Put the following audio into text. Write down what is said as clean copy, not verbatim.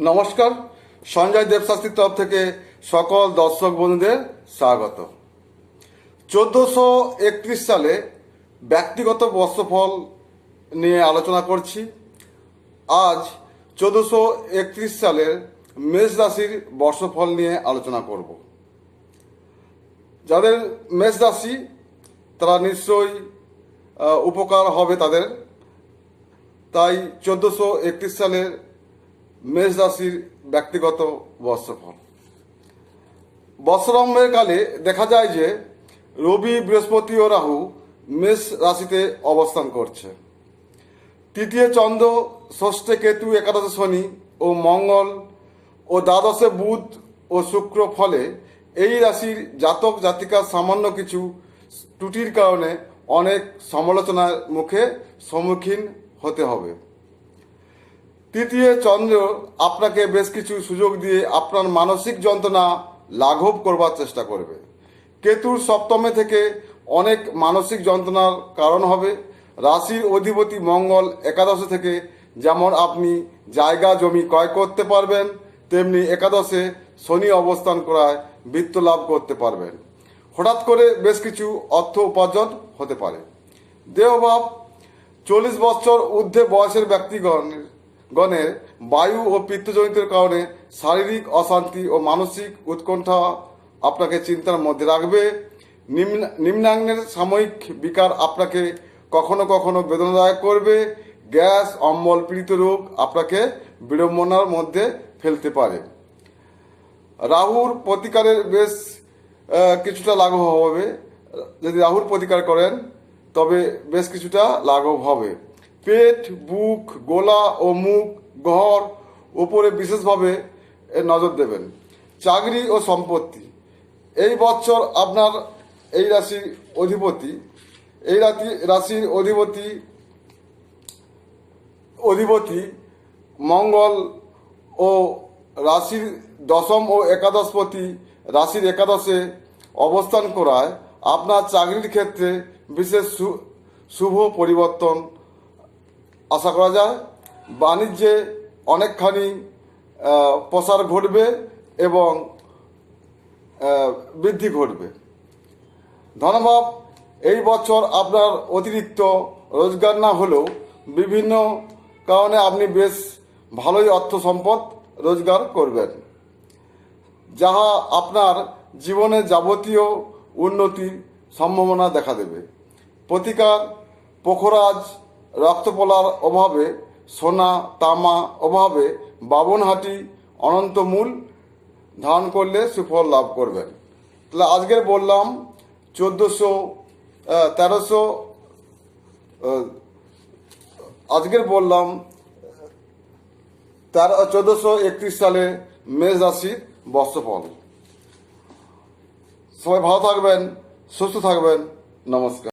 নমস্কার। সঞ্জয় দেবশাস্ত্রীর তরফ থেকে সকল দর্শক বন্ধুদের স্বাগত। 1431 সালে ব্যক্তিগত বর্ষফল নিয়ে আলোচনা করছি। আজ 1431 সালের মেষ রাশির বর্ষফল নিয়ে আলোচনা করব। যাদের মেষ রাশি তারা নিশ্চয়ই উপকার হবে তাদের। তাই 1431 সালের মেষ রাশির ব্যক্তিগত বর্ষফল। বৎসরারম্ভের কালে দেখা যায় যে রবি, বৃহস্পতি ও রাহু মেষ রাশিতে অবস্থান করছে। তৃতীয় চন্দ্র, ষষ্ঠে কেতু, একাদশে শনি ও মঙ্গল ও দ্বাদশে বুধ ও শুক্র, ফলে এই রাশির জাতক জাতিকার সামান্য কিছু ত্রুটির কারণে অনেক সমালোচনার মুখে সম্মুখীন হতে হবে। তৃতীয় চন্দ্র আপনাকে বেশ কিছু সুযোগ দিয়ে আপনার মানসিক যন্ত্রণা লাঘব করবার চেষ্টা করবে। কেতুর সপ্তমে থেকে অনেক মানসিক যন্ত্রণার কারণ হবে। রাশির অধিপতি মঙ্গল একাদশে থেকে যেমন আপনি জায়গা জমি ক্রয় করতে পারবেন, তেমনি একাদশে শনি অবস্থান করায় বৃত্ত লাভ করতে পারবেন। হঠাৎ করে বেশ কিছু অর্থ উপার্জন হতে পারে। দেহভাব, 40 বছর ঊর্ধ্বে বয়সের ব্যক্তিগণের বায়ু ও পিত্তজনিতের কারণে শারীরিক অশান্তি ও মানসিক উৎকণ্ঠা আপনাকে চিন্তার মধ্যে রাখবে। নিম্নাঙ্গের সাময়িক বিকার আপনাকে কখনো কখনো বেদনাদায়ক করবে। গ্যাস অম্বল পীড়িত রোগ আপনাকে বিড়ম্বনার মধ্যে ফেলতে পারে। রাহুর প্রতিকারের বেশ কিছুটা লাঘব হবে। যদি রাহুর প্রতিকার করেন তবে বেশ কিছুটা লাঘব হবে। পেট, বুক, গলা ও মুখ, ঘর উপরে বিশেষভাবে নজর দেবেন। চাকরি ও সম্পত্তি, এই বছর আপনার এই রাশির অধিপতি মঙ্গল ও রাশির দশম ও একাদশপতি রাশির একাদশে অবস্থান করায় আপনার চাকরির ক্ষেত্রে বিশেষ শুভ পরিবর্তন আশা করা যায়। বাণিজ্যে অনেকখানি প্রসার ঘটবে এবং বৃদ্ধি ঘটবে। ধনভাব, এই বছর আপনার অতিরিক্ত রোজগার না হলেও বিভিন্ন কারণে আপনি বেশ ভালোই অর্থ সম্পদ রোজগার করবেন, যাহা আপনার জীবনের যাবতীয় উন্নতির সম্ভাবনা দেখা দেবে। প্রতিকার, পোখরাজ, রক্তপলার অভাবে, সোনা তামা অভাবে বাবনহাটি অনন্তমূল ধারণ করলে সুফল লাভ করবেন। তাহলে আজকের বললাম 1431 সালে মেষ রাশির বর্ষফল। সবাই ভালো থাকবেন, সুস্থ থাকবেন। নমস্কার।